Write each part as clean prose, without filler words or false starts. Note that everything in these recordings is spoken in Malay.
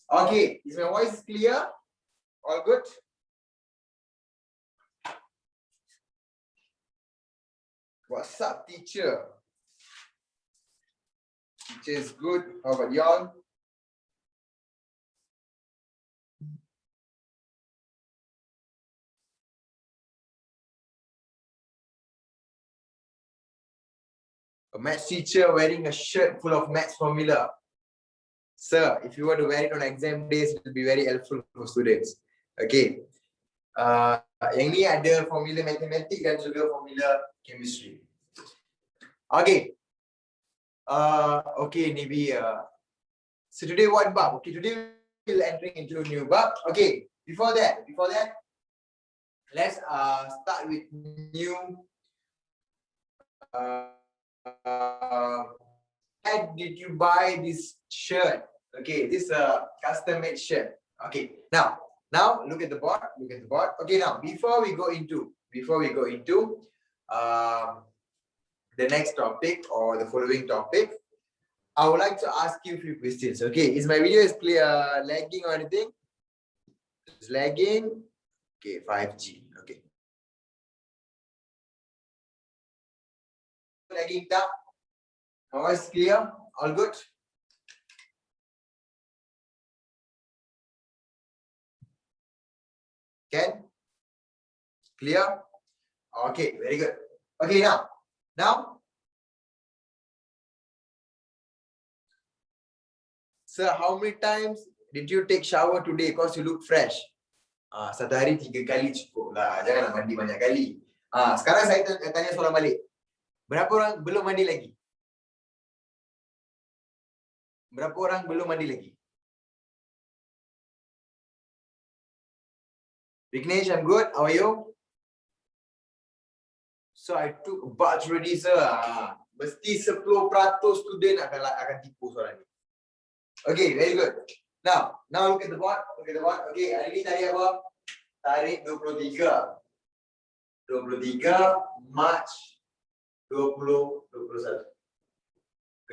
Okay, is my voice clear? All good? What's up, teacher? Teacher is good. How about y'all? A maths teacher wearing a shirt full of maths formula. Sir, if you were to wear it on exam days, it will be very helpful for students. Okay. Yang ni ada formula matematik dan juga formula chemistry. Okay. Okay, Nibi. So today what bab? Okay, today we'll entering into a new bab. Okay, before that, let's start with new. Where did you buy this shirt? Okay, this custom-made shirt. Okay, now look at the board. Okay, now before we go into the next topic or the following topic, I would like to ask you a few questions. Okay, is my video clear? Lagging or anything? It's lagging. Okay, 5G. Okay. Lagging tak? My voice clear? All good? Can? Clear? Okay, very good. Okay, now. Sir, how many times did you take shower today? Because you look fresh. Satu hari 3 kali cukup lah. Janganlah mandi banyak kali. Sekarang saya tanya soalan balik. Berapa orang belum mandi lagi? Berapa orang belum mandi lagi? Vignesh, I'm good. How are you? So I took a bath already, sir. Mesti 10% student akan tipu soalan ni. Okay, very good. Now look at the board. Okay, hari ni tarik apa? Tarik 23 Mac 2021.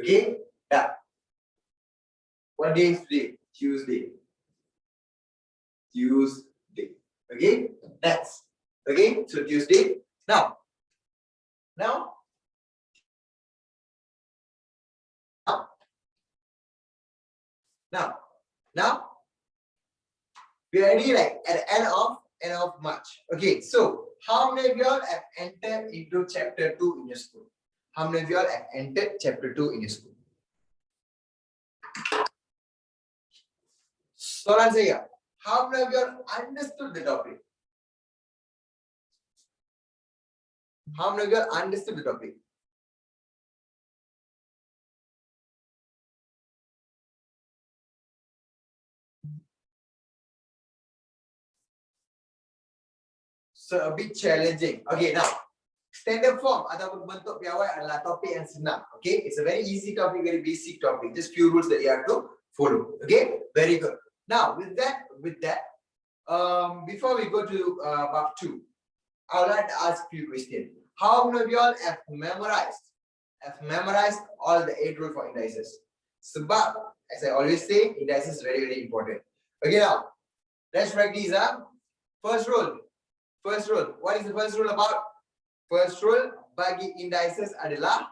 Okay? Dah. What day is today? Tuesday. Okay? Next. Okay? So Tuesday. Now. We are already like at the end of March. Okay, so how many of y'all have entered into chapter 2 in your school? How many of y'all have entered chapter 2 in your school? Soalan saya, how many of y'all understood the topic? How many of y'all understood the topic? So a bit challenging. Okay, now standard form ataupun bentuk piawai adalah topik yang senang. Okay, it's a very easy topic, very basic topic. Just few rules that you have to follow. Okay, very good. Now with that, before we go to part 2, I would like to ask you a question. How many of you all have memorized all the 8 rules for indices? Sebab, as I always say, indices is very, very important. Okay, now let's practice. First rule. What is the first rule about? First rule bagi indices adalah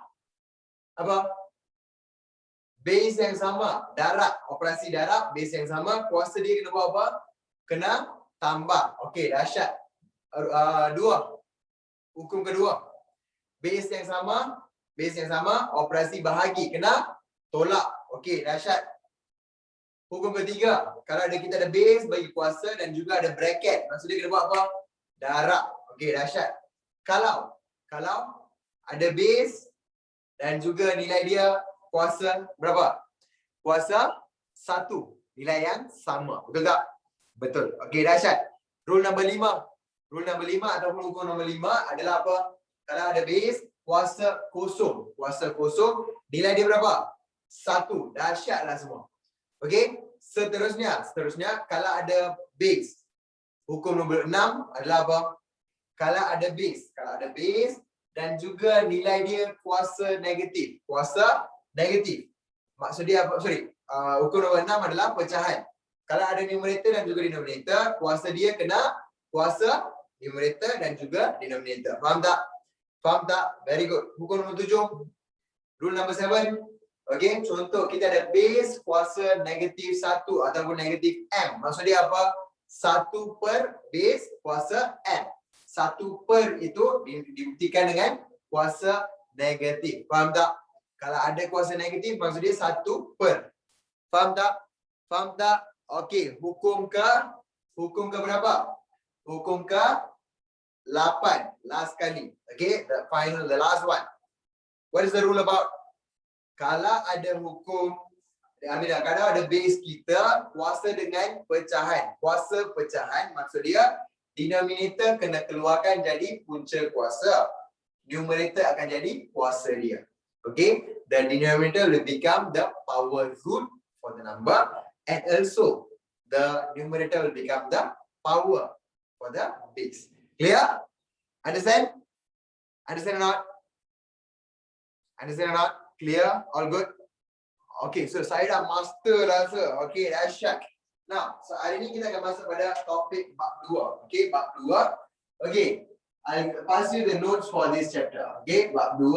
apa? Base yang sama, darab, operasi darab, base yang sama, kuasa dia kena buat apa? Kena tambah. Okey, dahsyat. 2. Hukum kedua. Base yang sama, operasi bahagi kena tolak. Okey, dahsyat. Hukum ketiga, kalau kita ada base bagi kuasa dan juga ada bracket, maksudnya kena buat apa? Darab. Okey, dahsyat. Kalau ada base dan juga nilai dia kuasa berapa? Kuasa 1, nilai yang sama. Betul tak? Betul. Okey, dahsyat. Rule number 5 ataupun hukum nombor 5 adalah apa? Kalau ada base, kuasa kosong, nilai dia berapa? 1. Dahsyatlah semua. Okey, seterusnya kalau ada base, hukum nombor 6 adalah apa? Kalau ada base dan juga nilai dia kuasa negatif. Maksud dia apa? Hukum nombor 6 adalah pecahan. Kalau ada numerator dan juga denominator, kuasa dia kena kuasa numerator dan juga denominator. Faham tak? Very good. Hukum nombor 7. Rule number 7. Okey, contoh kita ada base kuasa negatif 1 ataupun negatif M. Maksud dia apa? 1 per base kuasa M. 1 per itu dibuktikan dengan kuasa negatif. Faham tak? Kalau ada kuasa negatif, maksud dia 1 per. Faham tak? Okey, hukum ke berapa? Hukum ke 8. Last kali. Okay, the last one. What is the rule about? Kalau ada kalau ada base kita kuasa dengan pecahan. Kuasa pecahan maksud dia denominator kena keluarkan jadi punca kuasa. Numerator akan jadi kuasa dia. Okay, the denominator will become the power root for the number and also the numerator will become the power for the base. Clear? Understand? Understand or not? Clear? All good? Okay, so saya dah master rasa. Okay, dahsyat. Now, so hari ni kita akan masuk pada topik bab 2. Okay, bab 2. Okay, I'll pass you the notes for this chapter. Okay, bab 2.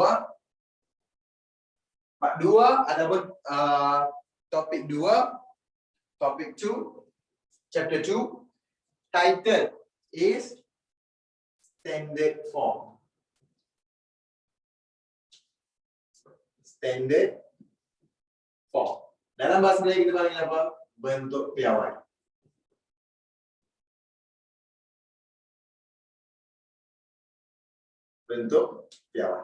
Bab 2 ataupun topik 2. Topik 2. Chapter 2. Title is Standard Form. Standard Form. Dalam bahasa Melayu kita panggil apa? Bentuk piawai. Bentuk piawai.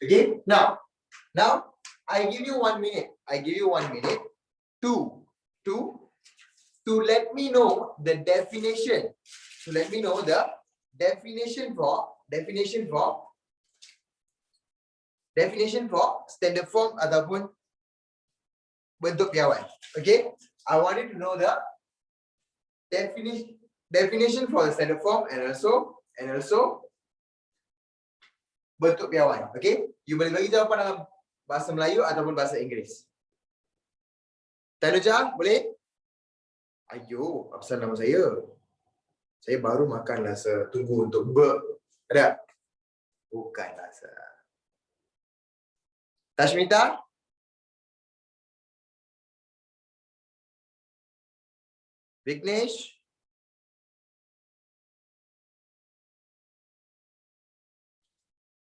Okay, now I give you 1 minute. To let me know the definition. Definition for standard form ataupun bentuk piawai. Okay, I want you to know the definition for the standard form and also bentuk piawai. Okay, you boleh bagi jawapan dalam bahasa Melayu ataupun bahasa Inggeris. Tanuja, boleh? Ayo, apa nama saya? Saya baru makan rasa. Tunggu untuk ada? Bukan rasa. Tashmita? Vignesh?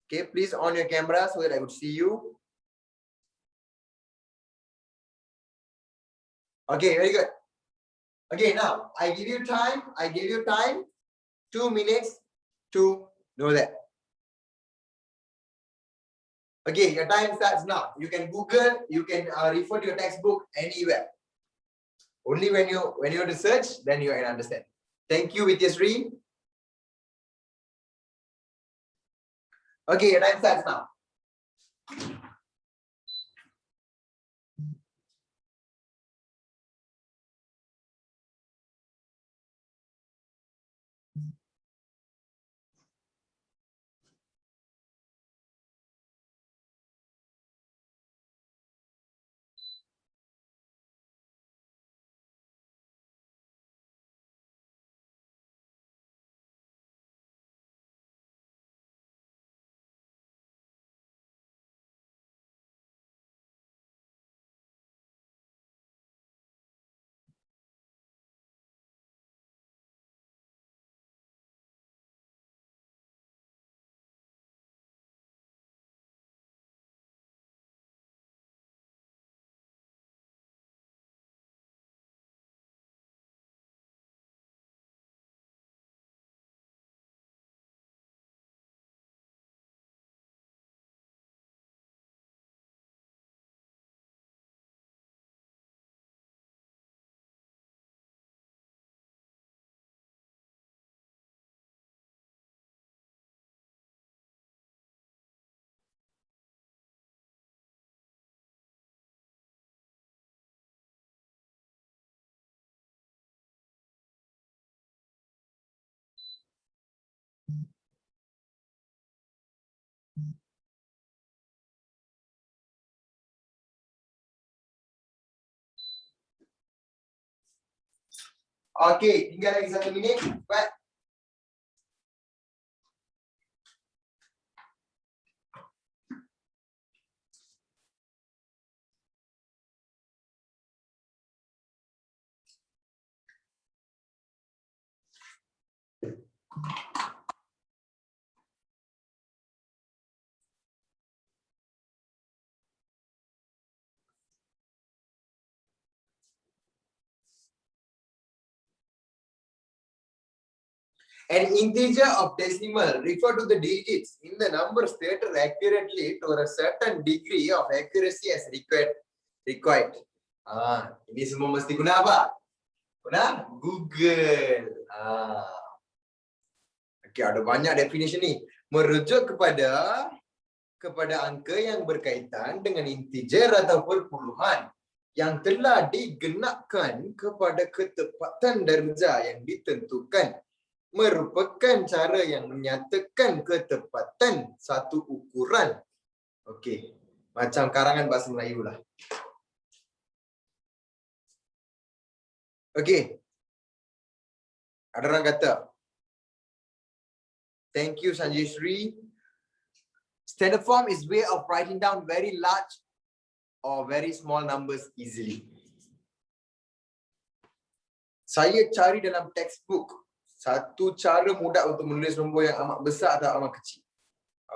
Okay, please on your camera so that I could see you. Okay, very good. Okay, now I give you time. 2 minutes to know that. Okay, your time starts now. You can Google, you can refer to your textbook anywhere. Only when you research, then you can understand. Thank you, Vidyasri. Okay, your time starts now. Okey, tinggal lagi 1 minit. Cepat. An integer of decimal refer to the digits in the number stated accurately to a certain degree of accuracy as required. Ini semua mesti guna apa? Guna Google. Okey, ada banyak definition ni. Merujuk kepada angka yang berkaitan dengan integer ataupun puluhan yang telah digenapkan kepada ketepatan darjah yang ditentukan, merupakan cara yang menyatakan ketepatan satu ukuran. Okey, macam karangan bahasa Melayu lah. Okey. Ada orang kata, thank you Sanjay. Standard form is way of writing down very large or very small numbers easily. Saya cari dalam textbook satu cara mudah untuk menulis nombor yang amat besar atau amat kecil.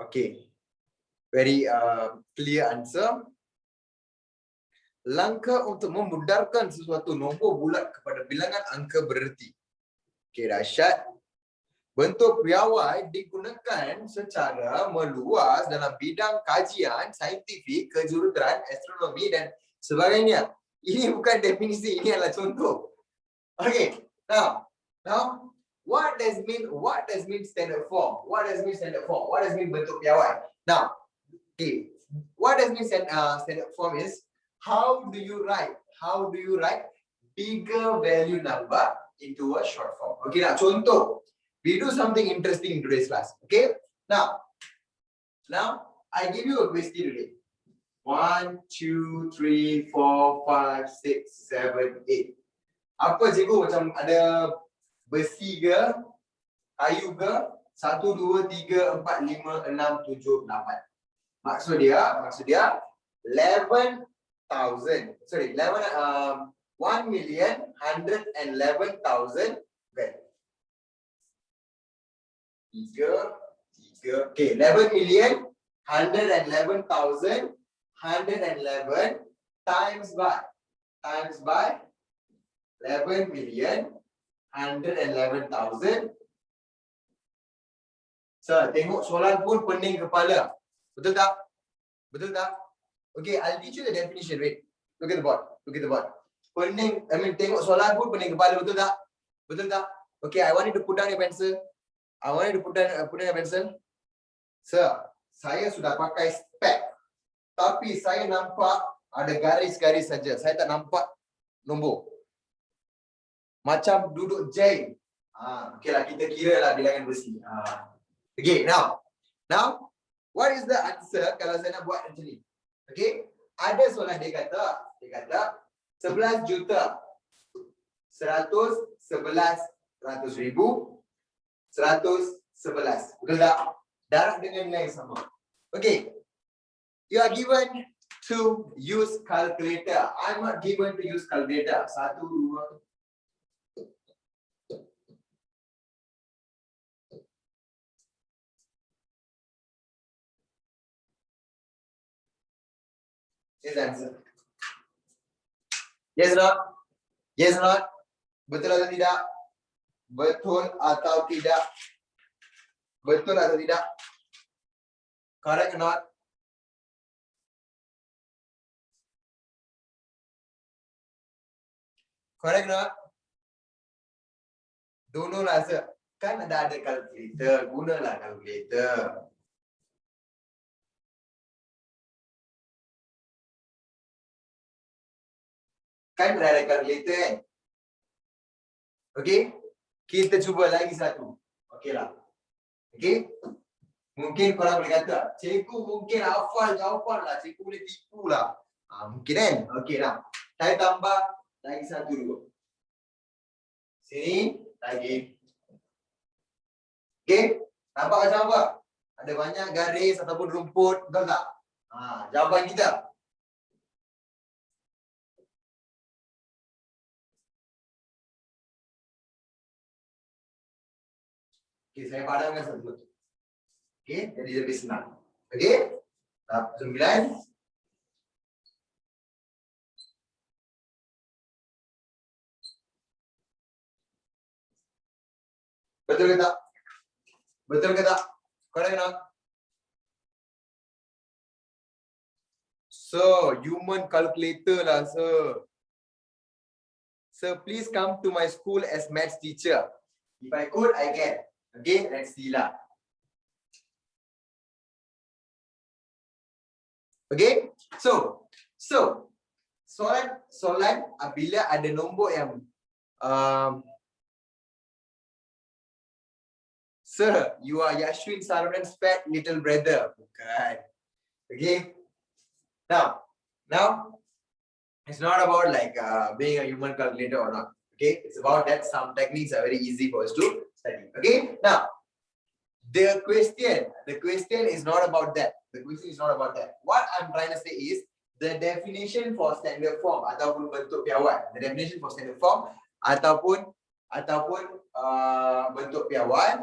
Okay. Very clear answer. Langkah untuk memudarkan sesuatu nombor bulat kepada bilangan angka bererti. Okay, dahsyat. Bentuk piawai digunakan secara meluas dalam bidang kajian saintifik, kejuruteraan, astronomi dan sebagainya. Ini bukan definisi, ini adalah contoh. Okay, now what does mean standard form? What does mean bentuk piawai? Now, okay, what does mean standard form is how do you write bigger value number into a short form? Okay, now contoh. We do something interesting in today's class. Okay, now I give you a question today. 1, 2, 3, 4, 5, 6, 7, 8. Apa cikgu, macam ada besi ke, kayu ke, 1, 2, 3, 4, 5, 6, 7, 8. Maksud dia 1,111,000. Okay. 3, okay, 11,111,111 times by 11,111,000. So, tengok soalan pun pening kepala. Betul tak? Okay, I'll teach you the definition. Wait. Look at the board. Pening, tengok soalan pun pening kepala. Betul tak? Okay, I want you to put down your pencil. Sir, saya sudah pakai spek. Tapi saya nampak ada garis-garis saja. Saya tak nampak nombor. Macam duduk jam. Okay lah, kita kira lah bilangan besi. Okay, now, what is the answer kalau saya nak buat macam ni? Okay, ada soalan dia kata 11 juta 111,111. Betul tak? Darab dengan nilai yang sama. Okay. You are given to use calculator. I'm not given to use calculator. 1, 2. Here's the answer. Yes or not? Betul atau tidak? Correct or not? Correct or not? Don't know lah, sir. Kan ada calculator. Gunalah calculator. Kan ada calculator kan? Okay? Kita cuba lagi satu. Okay lah. Okay? Mungkin korang boleh kata, cikgu mungkin hafal jawapan lah, cikgu boleh tipu lah. Mungkin kan? Okey dah. Saya tambah lagi satu dulu. Sini lagi. Okey, nampak macam apa? Ada banyak garis ataupun rumput, betul tak? Jawapan kita. Okey, saya padamkan satu. Okey, jadi lebih senang. Okey? Tahap 9. Betul ke tak? Betul ke tak? Correct or not? So, human calculator lah, sir. Sir, please come to my school as maths teacher. If I could, I can. Okay, let's see lah. Okay, so soalan bila ada nombor yang sir, you are Yashwin Sarwan's fat little brother. Bukan. Okay. Now, it's not about like being a human calculator or not. Okay, it's about that some techniques are very easy for us to study. Okay. Now, the question is not about that. The question is not about that. What I'm trying to say is the definition for standard form ataupun bentuk piawai. The definition for standard form ataupun bentuk piawai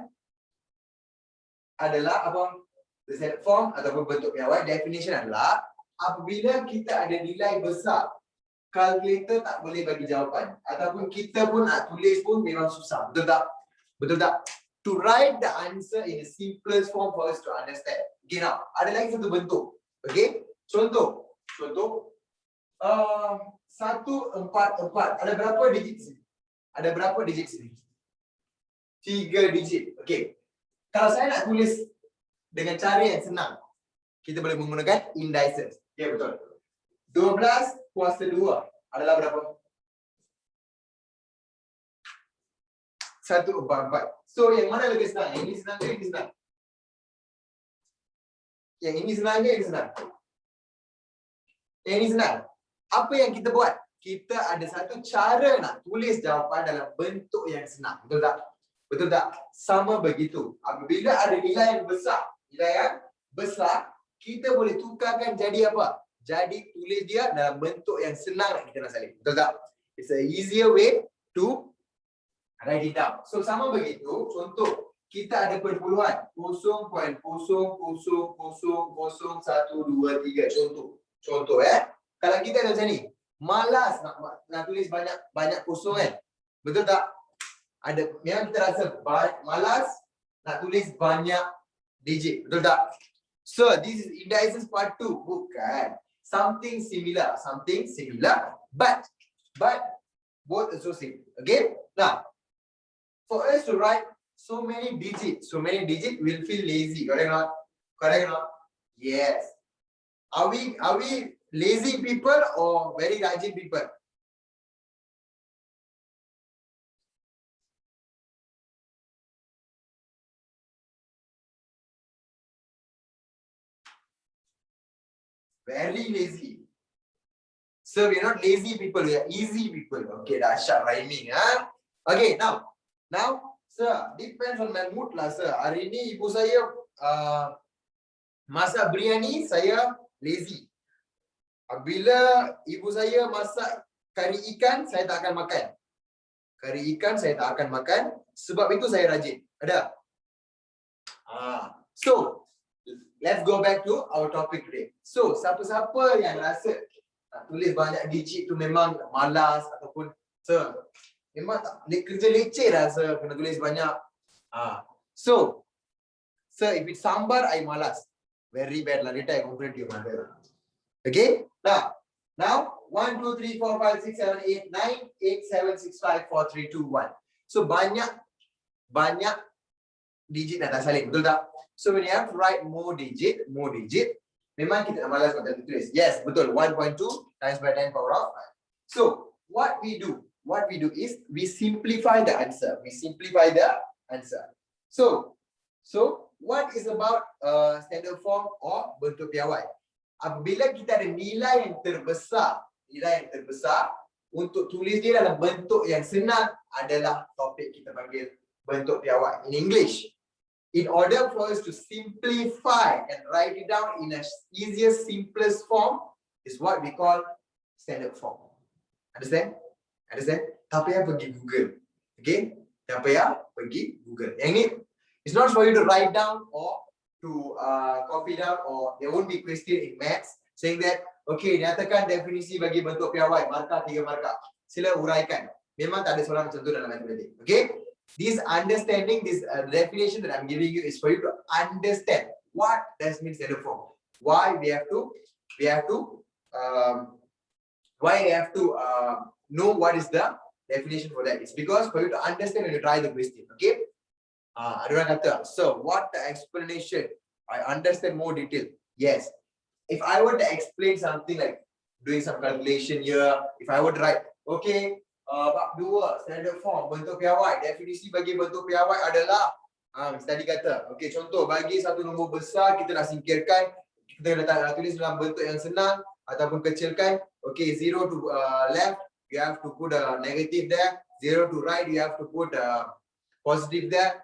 adalah apa? The standard form ataupun bentuk piawai definition adalah apabila kita ada nilai besar, kalkulator tak boleh bagi jawapan ataupun kita pun nak tulis pun memang susah. Betul tak? Betul tak? To write the answer in the simplest form for us to understand. Okay, now, ada lagi satu bentuk. Okay, contoh. 144. Ada berapa digit sini? Ada berapa digit sini? 3 digit. Okay. Kalau saya nak tulis dengan cara yang senang, kita boleh menggunakan indices. Okay, betul. 12 kuasa 2 adalah berapa? 144. So, yang mana lebih senang? Yang ini senang ke ini senang? Yang ini senang ke ini senang? Yang ini senang. Apa yang kita buat? Kita ada satu cara nak tulis jawapan dalam bentuk yang senang. Betul tak? Betul tak? Sama begitu. Apabila ada nilai yang besar, kita boleh tukarkan jadi apa? Jadi tulis dia dalam bentuk yang senang nak kita nak salin. Betul tak? It's a easier way to write it down. So sama begitu, contoh kita ada perpuluhan 0.00000123 contoh Kalau kita ada macam ni, malas nak tulis banyak kosong kan? Betul tak? Memang kita rasa malas nak tulis banyak digit, betul tak? So this is indices part 2. Bukan. Something similar, but both associated. Okay? Now, for us to write so many digits will feel lazy. Correct or not? Correct or not? Yes. Are we lazy people or very rajin people? Very lazy. So we are not lazy people, we are easy people. Okay, dahsyat rhyming. Okay, now, sir, depends on my mood lah, sir. Hari ni ibu saya masak biryani, saya lazy. Bila ibu saya masak kari ikan, saya tak akan makan. Sebab itu saya rajin. Ada? So, let's go back to our topic today. So, siapa-siapa yang rasa tulis banyak digit tu memang malas ataupun sir, memang tak kerja leceh lah sir, kena tulis banyak. So, sir, if it's sambar, I malas. Very bad lah, later I complain to your mother. Okay? Now, 1, 2, 3, 4, 5, 6, 7, 8, 9, 8, 7, 6, 5, 4, 3, 2, 1. So, banyak digit dah tak salin, betul tak? So, when you have to write more digit, memang kita nak malas untuk tulis. Yes, betul. 1.2 times by 10 power of 5. So, what we do is we simplify the answer. So what is about standard form or bentuk piawai? Apabila kita ada nilai yang terbesar untuk tulis dia dalam bentuk yang senang adalah topik kita panggil bentuk piawai. In English, in order for us to simplify and write it down in a easiest, simplest form is what we call standard form. Understand? Tak payah pergi Google. Okay? Tak payah pergi Google. Yang ni, it's not for you to write down or to copy down, or there won't be question in maths saying that, okay, nyatakan definisi bagi bentuk piawai, markah 3 markah. Sila uraikan. Memang tak ada soalan macam tu dalam matematik. Okay? This understanding, this definition that I'm giving you is for you to understand what does mean standard form. Why we have to know what is the definition for that. It's because for you to understand when you try the question. Okay? Ada orang kata, so what the explanation? I understand more detail. Yes. If I were to explain something like doing some calculation here, if I were to write, okay, bab 2, standard form, bentuk piawai, definisi bagi bentuk piawai adalah, tadi kata, okay, contoh, bagi satu nombor besar, kita nak singkirkan, kita nak tulis dalam bentuk yang senang, ataupun kecilkan, okay, 0 to left, you have to put a negative there, 0 to right, you have to put a positive there.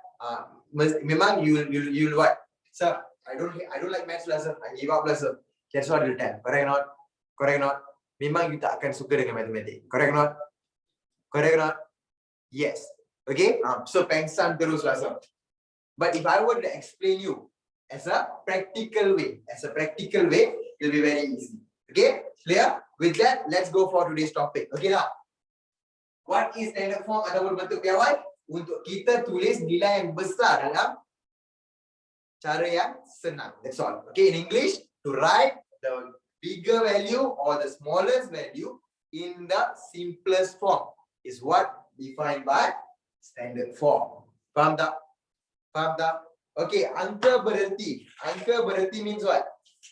Memang you'll what? Sir, I don't like maths lah, sir. I give up lah, sir. That's what you'll tell. Correct or not? Memang you tak akan suka dengan matematik. Correct or not? Yes. Okay? So pengsan terus lah, sir. But if I were to explain you as a practical way, it'll be very easy. Okay? Clear? With that, let's go for today's topic. Okay now. What is standard form ataupun bentuk piawai? Untuk kita tulis nilai yang besar dalam cara yang senang. That's all. Okay, in English, to write the bigger value or the smallest value in the simplest form is what defined by standard form. Faham tak? Okay, angka berhenti. Angka berhenti means what?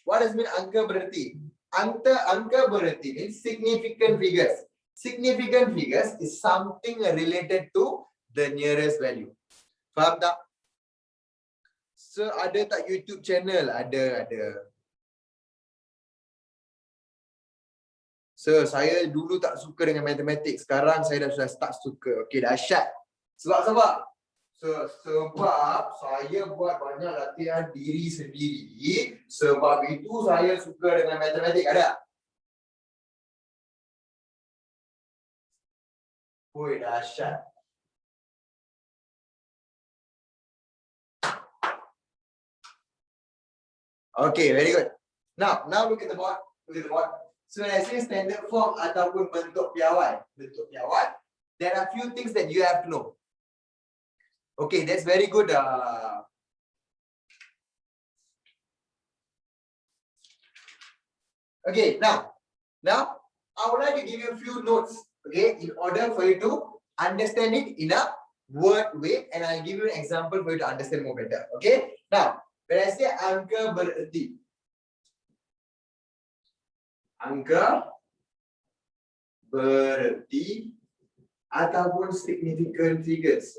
What does mean angka berhenti? Angka berhenti means significant figures. Significant figures is something related to the nearest value. Faham tak? So, ada tak YouTube channel? Ada. So, saya dulu tak suka dengan matematik. Sekarang saya dah start suka. Okay, dahsyat. Sebab saya buat banyak latihan diri sendiri. Sebab itu saya suka dengan matematik. Ada? Woi, dahsyat. Okay, very good. Now look at the board. So when I say standard form ataupun bentuk piawai, there are few things that you have to know. Okay, that's very good. Okay, now I would like to give you a few notes. Okay, in order for you to understand it in a word way, and I'll give you an example for you to understand more better. Okay, now. When I say angka berhenti ataupun significant figures.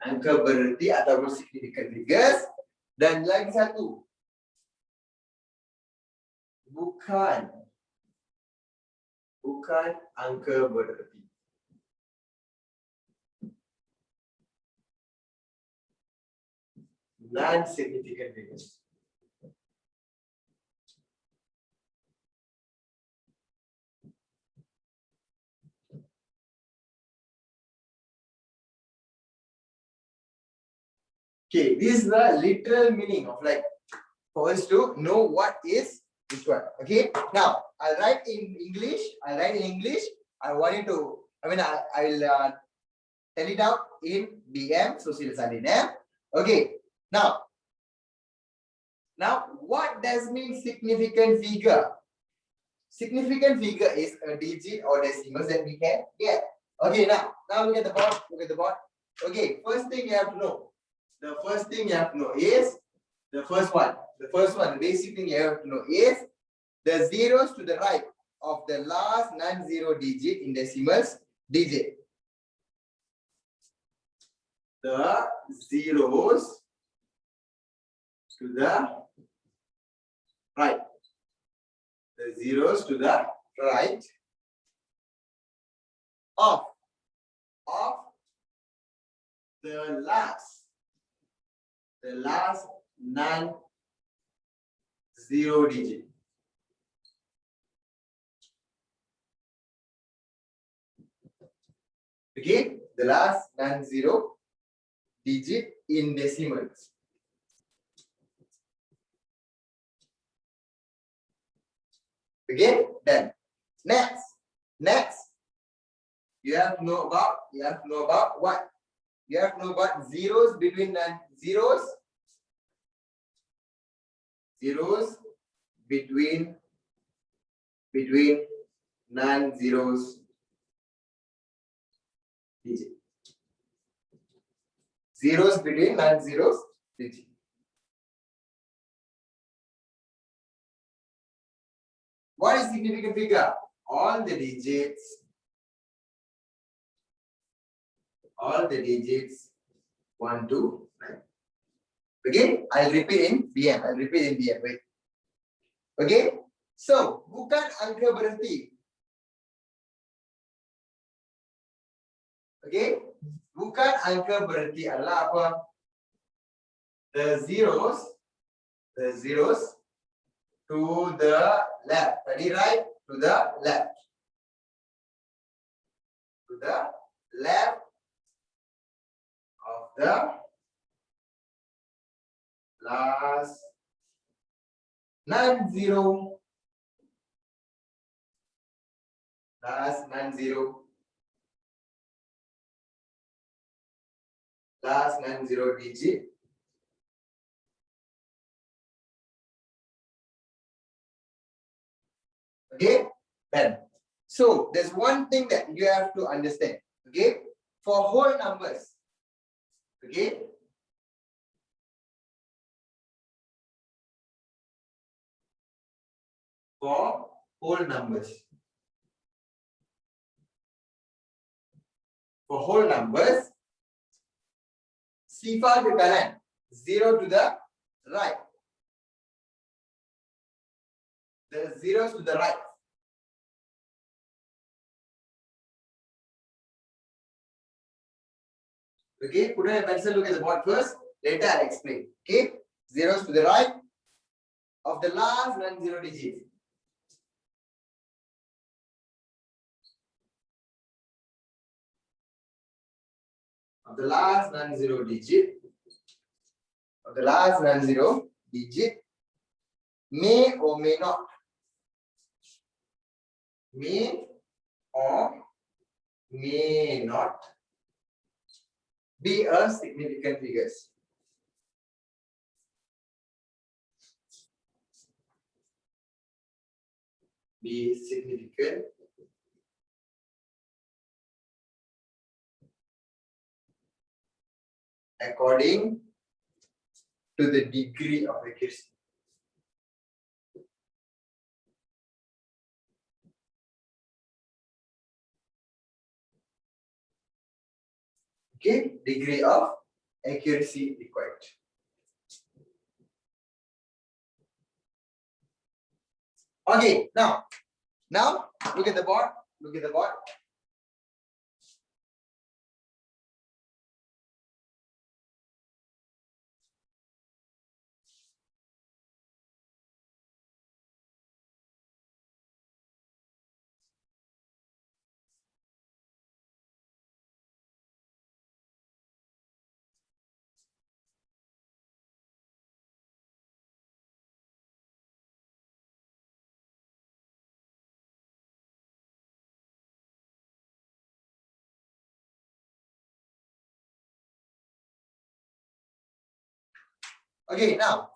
Angka berhenti ataupun significant figures, dan lagi satu, bukan angka berhenti. Non-significant figures. Okay, this is the literal meaning of, like, for us to know what is this one. Okay, now I'll write in English. I want you to, I'll tell it out in BM, so sila salin. Okay, now what does mean significant figure? Significant figure is a digit or decimals that we can get. Okay, now look at the board. Okay, first thing you have to know. The first thing you have to know is the first one. The basic thing you have to know is the zeros to the right of the last non-zero digit in decimals digit. The zeros to the right. The zeros to the right of the last non-zero digit. Okay, the last non-zero digit in decimals. Okay, then next you have to know about what? You have to know about zeros between zeros between non-zeros digit. Zeros between non-zeros digit. What is significant figure? All the digits 1 to 9. Okay, I'll repeat in BM. Wait. Okay, so bukan angka berhenti. Okay, bukan angka berhenti adalah apa? The zeros to the left. Tadi right? To the left. To the left of the last non-zero. Last non-zero digit. Okay, then. So there's one thing that you have to understand. Okay, for whole numbers. Okay. For whole numbers. For whole numbers, sifar ke kanan, 0 to the right. The zeros to the right. Okay, put a pencil, look at the board first. Later I'll explain. Okay, zeros to the right of the last non-zero digit. Of the last non-zero digit. Of the last non-zero digit may or may not. May or may not be a significant figures. Be significant according to the degree of accuracy. Okay, degree of accuracy required. Okay, now look at the board. Look at the board. Okay, now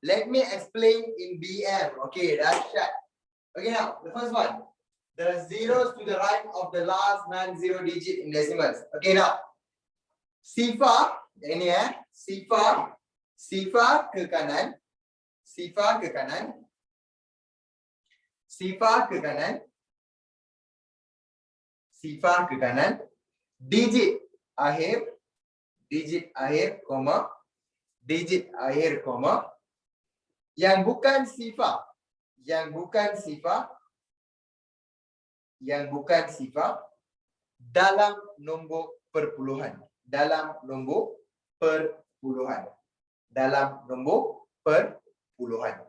let me explain in BM. Okay, that's that. Okay, now the first one, the zeros to the right of the last non-zero digit in decimals. Okay, now sifar ini sifar ke kanan, Sifar ke kanan. Sifar ke kanan. Digit akhir, koma, digit akhir, koma. Yang bukan sifar, dalam nombor perpuluhan. Dalam nombor perpuluhan.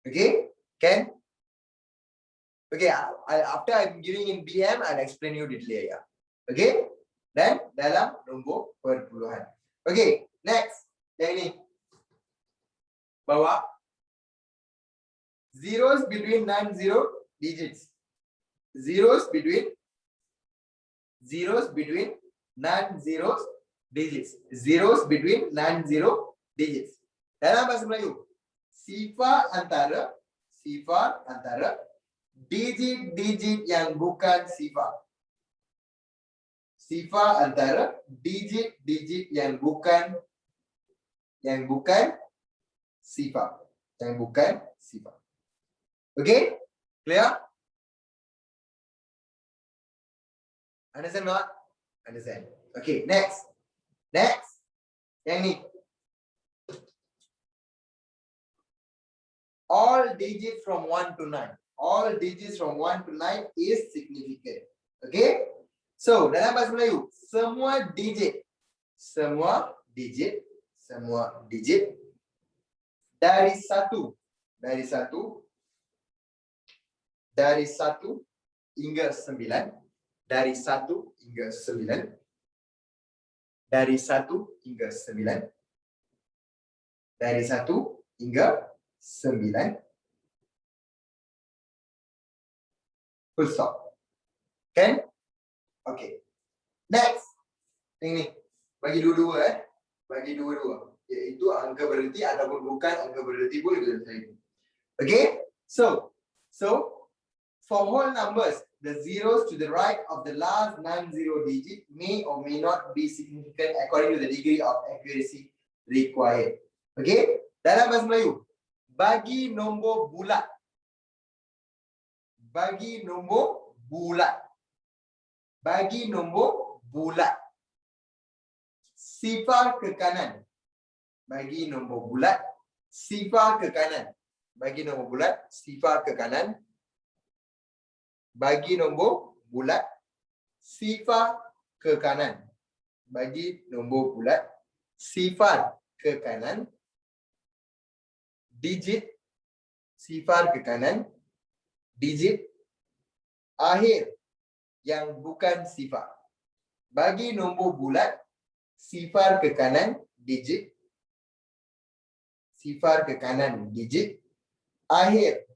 Okay? Can? Okay, after I'm giving in BM, I'll explain you detail ya. Okay? Dan dalam nombor perpuluhan. Okay, next. Yang ini. Bawa. Zeros between non-zero digits. Zeros between non-zero digits. Zeros between non-zero digits. Dalam bahasa Melayu, sifar antara digit-digit yang bukan sifar. Sifar antara digit-digit yang bukan sifar. Okay? Clear? Understand not? Understand. Okay, next. Yang ni. All digits from 1 to 9. All digits from 1 to 9 is significant. Okay? So, dalam bahasa Melayu, semua digit dari satu hingga 9, dari 1 hingga 9, full stop. Kan? Okay. Next. Ini bagi dua-dua iaitu angka bererti ataupun bukan angka bererti pun kita cari. Okay? So for whole numbers, the zeros to the right of the last non-zero digit may or may not be significant according to the degree of accuracy required. Okay? Dalam bahasa Melayu, bagi nombor bulat, sifar ke kanan. Bagi nombor bulat, sifar ke kanan. Bagi nombor bulat, sifar ke kanan. Bagi nombor bulat, sifar ke kanan. Bagi nombor bulat, sifar ke kanan. Digit, sifar ke kanan. Digit akhir yang bukan sifar. Bagi nombor bulat, sifar ke kanan, digit. Sifar ke kanan, digit. Akhir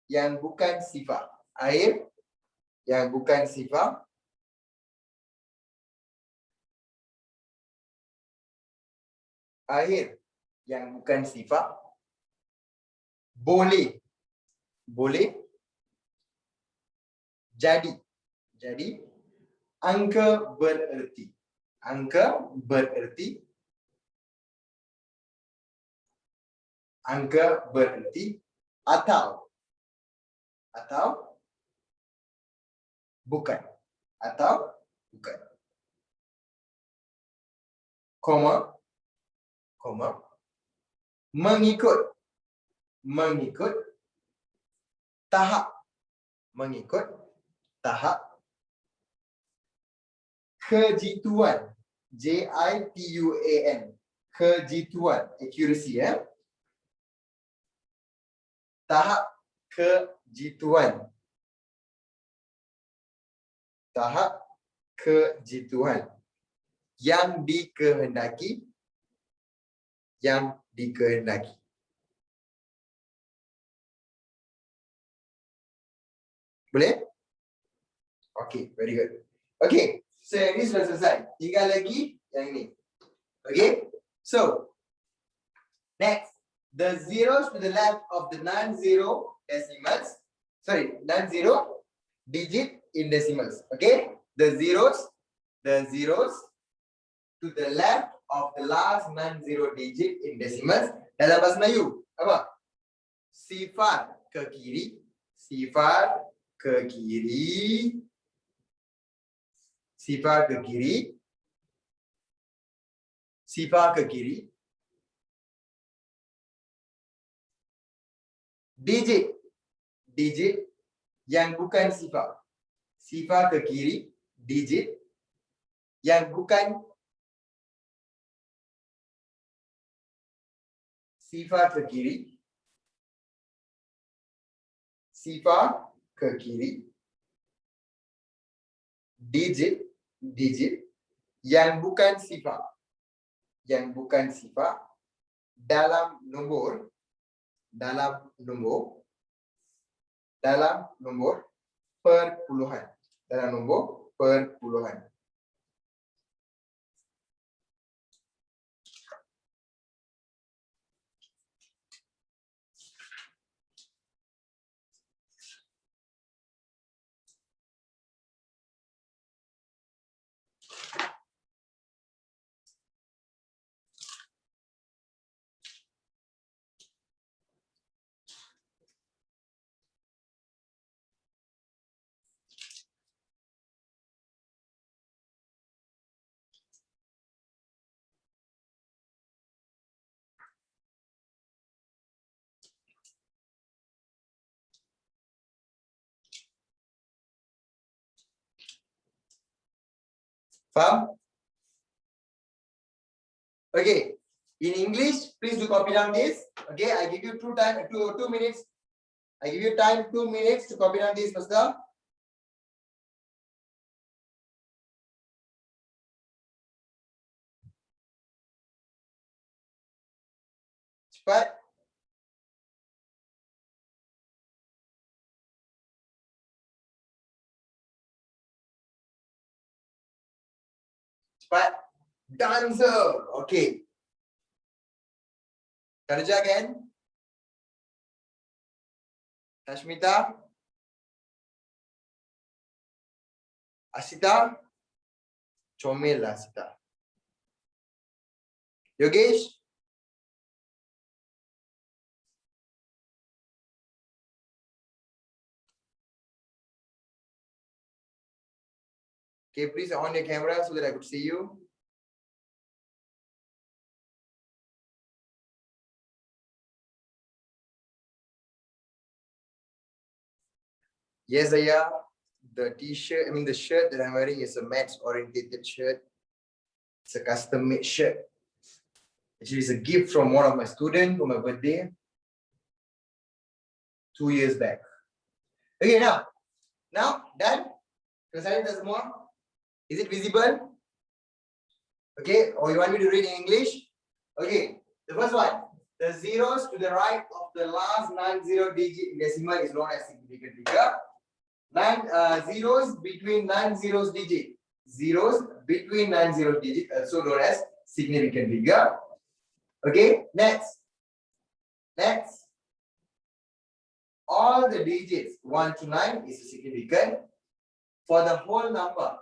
yang bukan sifar. Akhir yang bukan sifar. Akhir yang bukan sifar. Boleh jadi angka bererti. Atau bukan. Koma. Mengikut tahap. Kejituan. JITUAN. Kejituan. Accuracy ya. Tahap kejituan. Yang dikehendaki. Boleh? Okay, very good. Okay, so yang ini sudah selesai. Tinggal lagi yang ini. Okay, so next, the zeros to the left of the non-zero digit in decimals. Okay, the zeros to the left of the last non-zero digit in decimals. Dalam bahasa Melayu, apa? Sifar ke kiri. Sifar ke kiri. Sifar ke kiri. Sifar ke kiri. Digit. Digit yang bukan sifar. Sifar ke kiri. Digit yang bukan sifar ke kiri. Sifar ke kiri. Digit. Digit yang bukan sifar. Yang bukan sifar dalam nombor. Dalam nombor. Dalam nombor perpuluhan. Dalam nombor perpuluhan. Faham? Okay. In English, please do copy down this. Okay, I give you 2 minutes. I give you time 2 minutes to copy down this, Pastor. Cepat. Cepat. Dancer. Okay. Kerja kan? Tashmita. Asita. Comel lah Asita. Yogesh. Okay, please on your camera so that I could see you. Yes, Aya. The t-shirt, the shirt that I'm wearing is a maths orientated shirt. It's a custom made shirt. Actually, it's a gift from one of my students for my birthday 2 years back. Okay, now done. There's more. Is it visible? Okay, or you want me to read in English? Okay, the first one. The zeros to the right of the last non-zero-digit decimal is known as significant figure. Zeros between non-zeros digit. Zeros between non-zero digit also known as significant figure. Okay, next. All the digits 1 to 9 is significant for the whole number.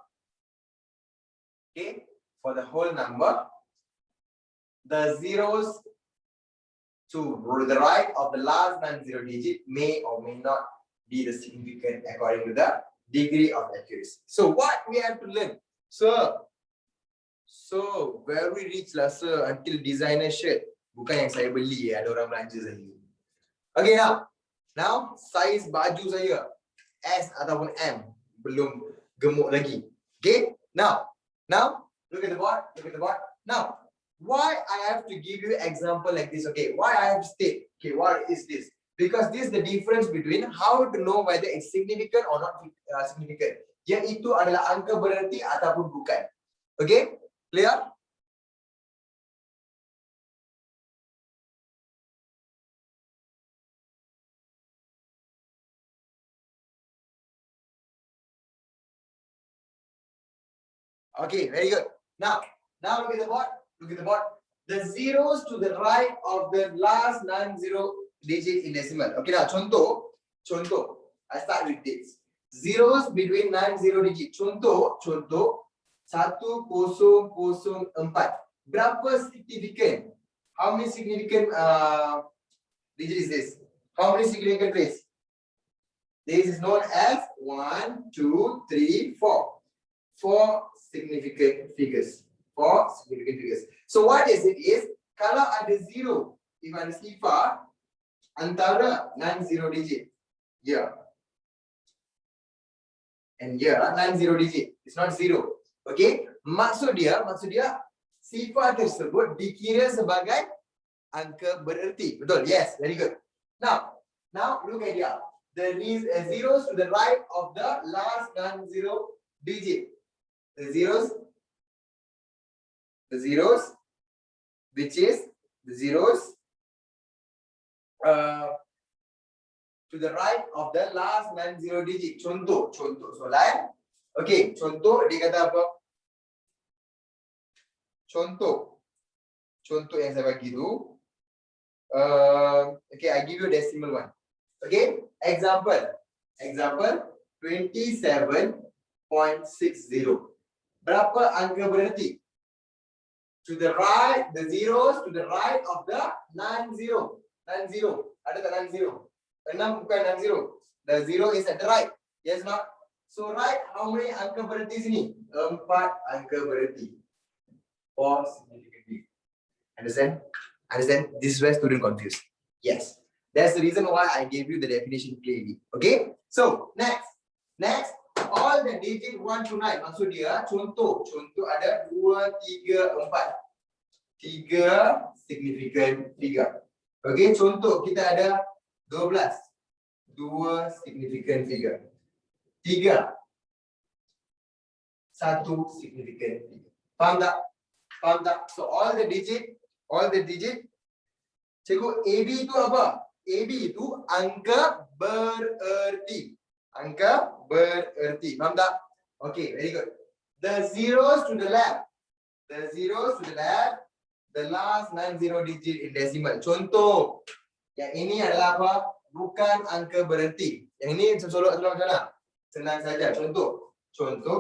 Okay, for the whole number, the zeros to the right of the last non-zero digit may or may not be the significant according to the degree of accuracy. So what we have to learn? So very rich lah sir, until designer shirt. Bukan yang saya beli, ada orang belanja saya. Okay, now size baju saya S ataupun M belum gemuk lagi. Okay, now look at the board. Now why I have to give you example like this? Okay, why I have to state? Okay, what is this? Because this is the difference between how to know whether it's significant or not significant. Iaitu adalah angka bererti ataupun bukan. Okay, clear? Okay, very good. Now look at the board. The zeros to the right of the last non-zero digit in decimal. Okay, now contoh. I start with this. Zeros between non-zero digit. Contoh 1004. Berapa significant? How many significant digit is this? How many significant ways? This is known as 1, 2, 3, 4. 4 significant figures. 4 significant figures. So what is it is, kalau ada 0, if ada sifar antara non-zero digit, here and here, non-zero digit, it's not 0. Okay, maksud dia sifar tersebut dikira sebagai angka bererti. Betul? Yes, very good. Now look at here. There is a zeros to the right of the last non-zero digit. The zeros, which is the zeros to the right of the last non-zero digit. Contoh soalan. Okay, contoh dia kata apa? Contoh yang saya bagi tu. Okay, I give you a decimal one. Okay, example 27.60. Berapa angka berarti? To the right, the zeros to the right of the non-zero. Ada tak non-zero? 6 bukan non-zero. The zero is at the right. Yes, not? So right, how many angka berarti sini? 4 angka berarti. 4 significantly. Understand? This is where student confused. Yes. That's the reason why I gave you the definition clearly. Okay? So, next, all the digit 1 to 9. Maksud dia, contoh ada 2, 3, 4. 3 significant figure. Okay, contoh kita ada 12. 2 significant figure. 3. 1 significant figure. Faham tak? So, all the digit, cikgu, AB itu apa? AB itu angka bererti. Faham tak? Okay, very good. The zeros to the left, the last non-zero digit in decimal. Contoh, yang ini adalah apa? Bukan angka bererti. Yang ini senang saja. Contoh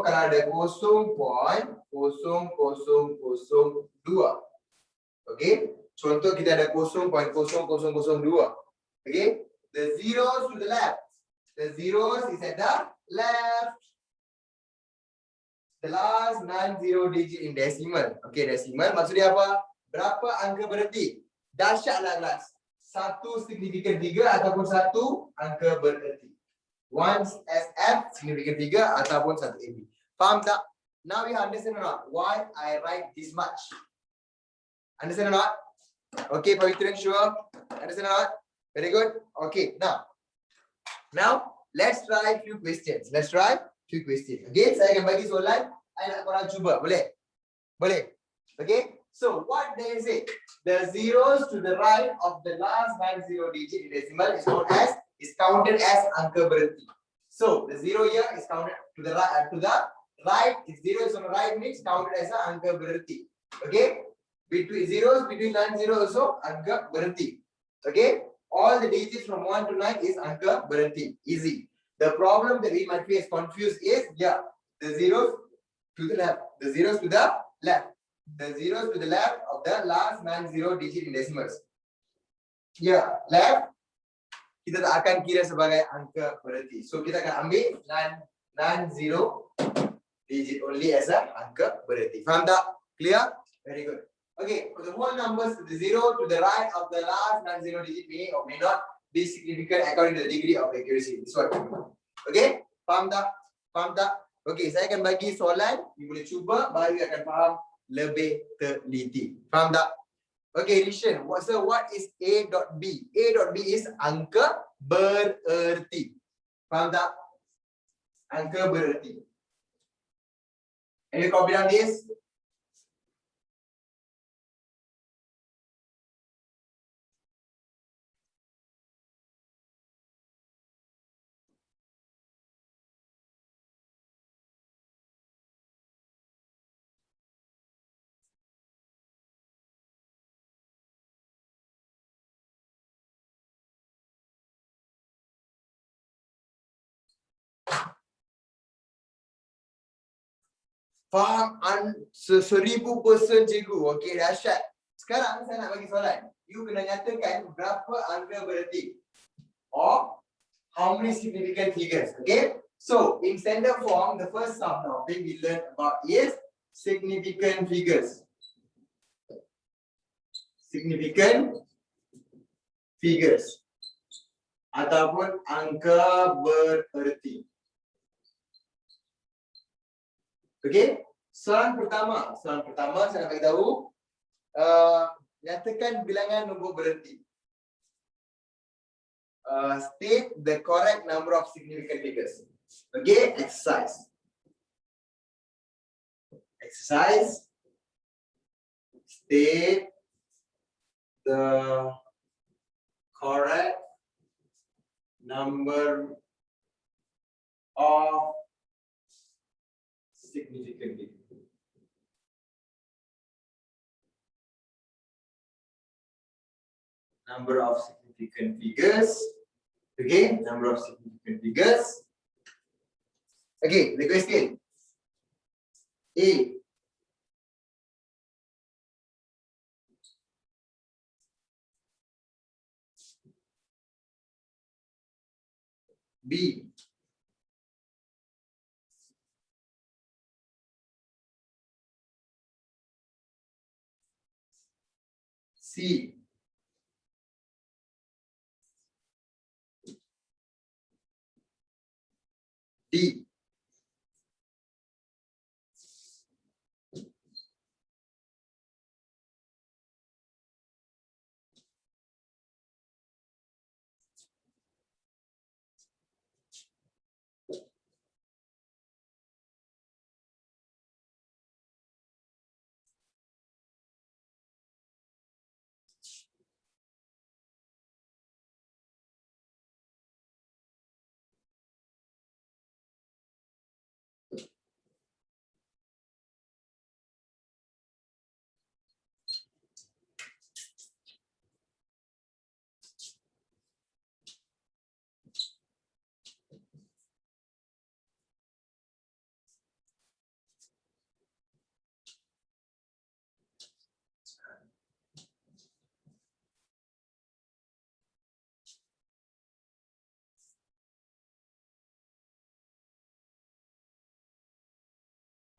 kalau ada 0.0002. Okay, contoh kita ada 0.0002. Okay, the zeros to the left. The zeros is at the left. The last non-zero digit in decimal. Okay, decimal maksud dia apa? Berapa angka bererti? Dahsyatlah kelas. 1 significant figure ataupun 1 angka bererti. 1 SF significant figure ataupun 1 AB. Faham tak? Now you understand or not why I write this much? Understand or not? Okay, Pavitran, sure? Understand or not? Very good. Okay, now let's try few questions. Okay, saya akan bagi soalan, saya nak korang cuba. Boleh? Okay, so what they say? The zeros to the right of the last non-zero digit in decimal is counted as angka berhenti. So the zero here is counted to the right. If zero is on the right, means counted as an angka berhenti. Okay, between non-zero also angka berhenti. Okay. All the digits from 1 to 9 is angka berhenti. Easy. The problem that we might face confused is, the zeros to the left. The zeros to the left of the last non-zero digit in decimals. Left. Kita tak akan kira sebagai angka berhenti. So kita akan ambil non-zero digit only as a angka berhenti. Faham tak? Clear? Very good. Okay, for the whole numbers, the zero to the right of the last non-zero digit may or may not be significant according to the degree of accuracy. This one. Okay, faham tak? Okay, saya akan bagi soalan, you boleh cuba, baru you akan faham lebih teliti. Faham tak? Okay, Rishan, what is A dot B? A dot B is angka bererti. Faham tak? Angka bererti. Any copy on this? Faham 1000% cikgu. Okey, dahsyat. Sekarang saya nak bagi soalan. You kena nyatakan berapa angka bererti. of how many significant figures. Okay. So in standard form, the first subtopic we learned about is significant figures. Significant figures ataupun angka bererti. Okay. Soalan pertama saya nak beritahu, nyatakan bilangan nombor bererti. State the correct number of significant figures. Okay, exercise. State the correct number of significant figures. Number of significant figures. Okay, number of significant figures. Okay, the question. A. B. C. D.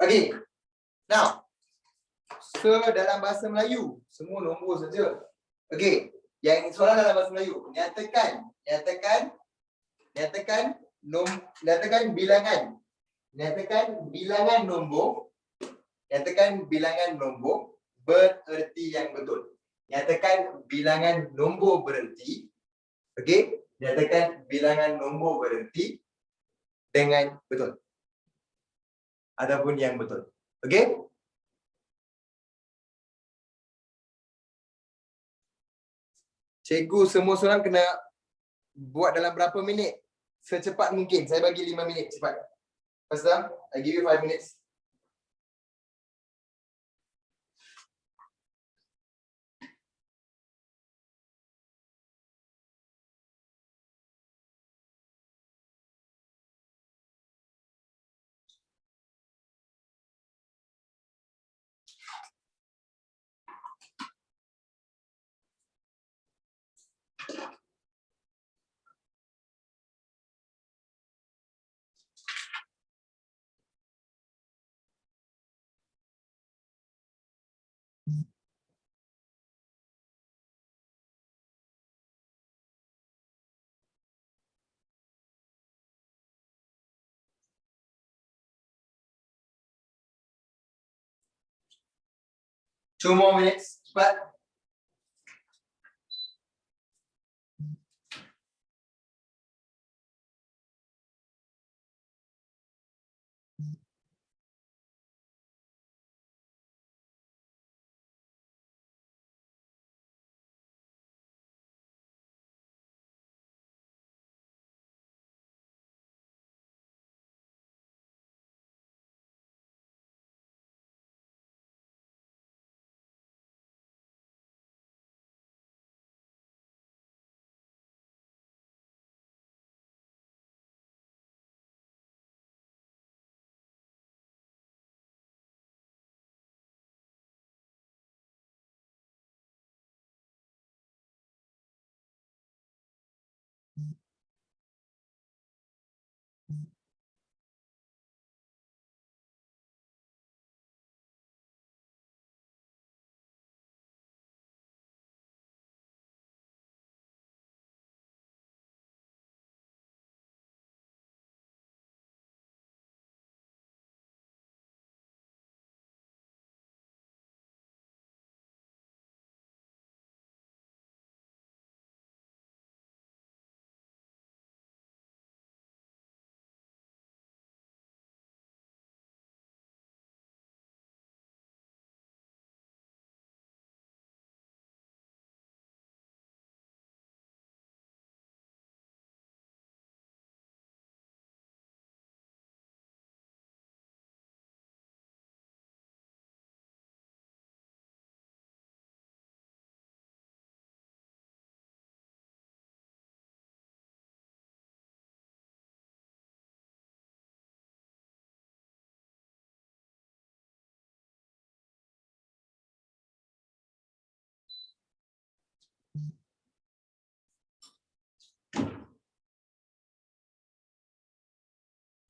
Okay. Now, dalam bahasa Melayu, semua nombor saja. Okay. Yang soalan dalam bahasa Melayu, nyatakan bilangan nombor bererti yang betul. Nyatakan bilangan nombor bererti. Okay. Nyatakan bilangan nombor bererti dengan betul. Ataupun yang betul. Okay? Cikgu, semua soalan kena buat dalam berapa minit? Secepat mungkin. Saya bagi 5 minit cepat. Pasal, I give you 5 minutes. Two more minutes. Cepat.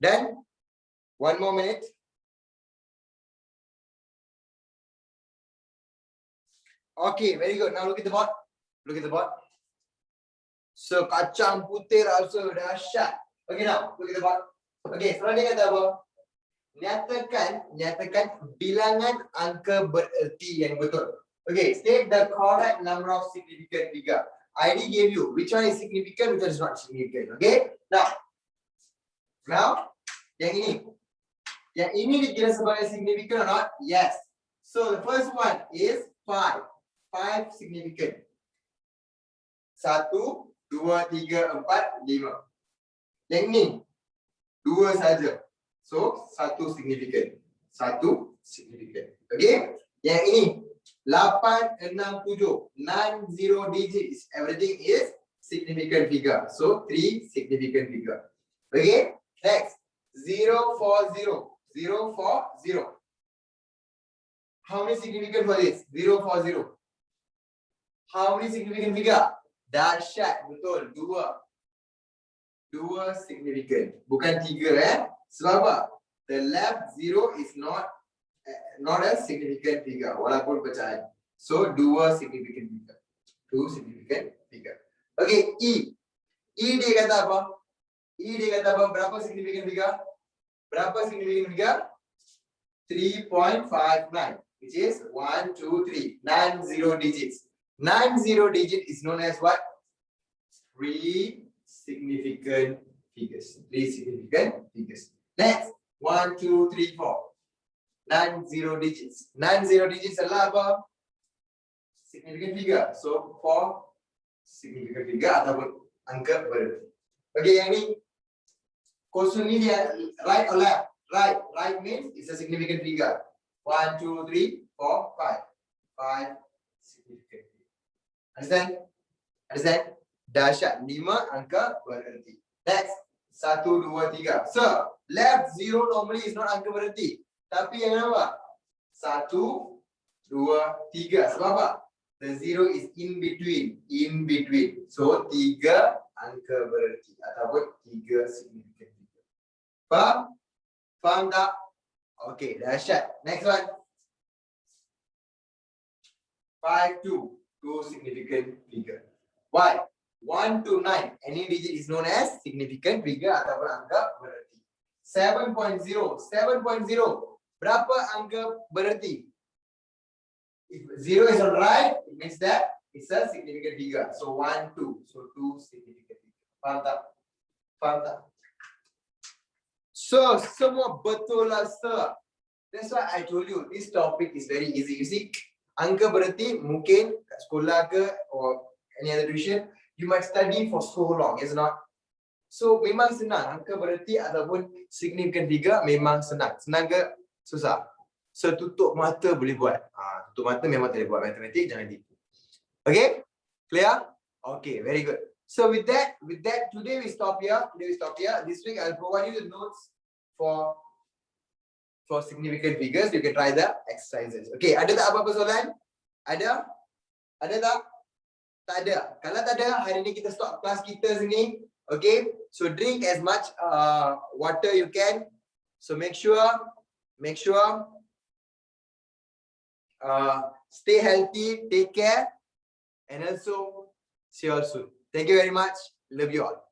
Done? 1 more minute. Okay, very good. Now look at the board. Look at the board. So kacang putih rasa dahsyat. Okay, now look at the board. Okay, sekarang dia kata apa? Nyatakan bilangan angka bererti yang betul. Okay, state the correct number of significant figure. I already gave you which one is significant, which one is not significant. Okay, now yang ini dikira sebagai significant or not? Yes. So the first one is 5. 5 significant. 1, 2, 3, 4, 5. Yang ini 2 saja. So 1 significant. 1 significant. Okay? Yang ini 8, 6, 7. 9 digits. Everything is significant figure. So 3 significant figure. Okay? Next. 0, 4, 0. 0, 4, 0. How many significant for this? 0, 4, 0. How many significant figure? Dahsyat. Betul. 2 significant. Bukan 3 Sebab apa? The left 0 is not a significant figure. Walaupun pecahan. So 2 significant figure. 2 significant figure. Okay, E. E dia kata apa? Berapa significant figure? Berapa significant figure? 3.59, which is 1, 2, 3. 9 digits. 9 digit is known as what? 3 significant figures. 3 significant figures. Next, 1, 2, 3, 4. 9 digits. 9 digits adalah apa? Significant figure. So 4 significant figure ataupun angka bererti. Okay, yang ni kosong ni dia right or left? Right. Right means it's a significant figure. 1, 2, 3, 4, 5. 5 significant figure. Understand? Dahsyat. 5 angka bererti. Next. 1, 2, 3. So, left 0 normally is not angka bererti. Tapi yang apa? 1, 2, 3. Sebab apa? The 0 is in between. So, 3 angka bererti. Ataupun 3 significant figure. Faham? Faham tak? Okay, dahsyat. Next one. 5, 2. 2 significant figure. Why? 1 to 9. Any digit is known as significant figure ataupun angka bererti. 7.0. 7.0. Berapa angka bererti? If 0 is on right, it means that it's a significant figure. So 1, 2. So 2 significant figure. Faham tak? So, semua betul lah, sir. That's why I told you, this topic is very easy. You see, angka bererti mungkin kat sekolah ke or any other tuition, you might study for so long, is not? So, memang senang. Angka bererti ataupun significant figure memang senang. Senang ke? Susah. So, tutup mata boleh buat. Tutup mata memang boleh buat matematik, jangan tipu. Okay? Clear? Okay, very good. So with that, today we stop here. This week I'll provide you the notes for significant figures. You can try the exercises. Okay, ada tak apa-apa soalan? Ada tak? Tak ada. Kalau tak ada, hari ni kita stop kelas kita sini. Okay, so drink as much water you can. So make sure stay healthy, take care, and also see you all soon. Thank you very much. Love you all.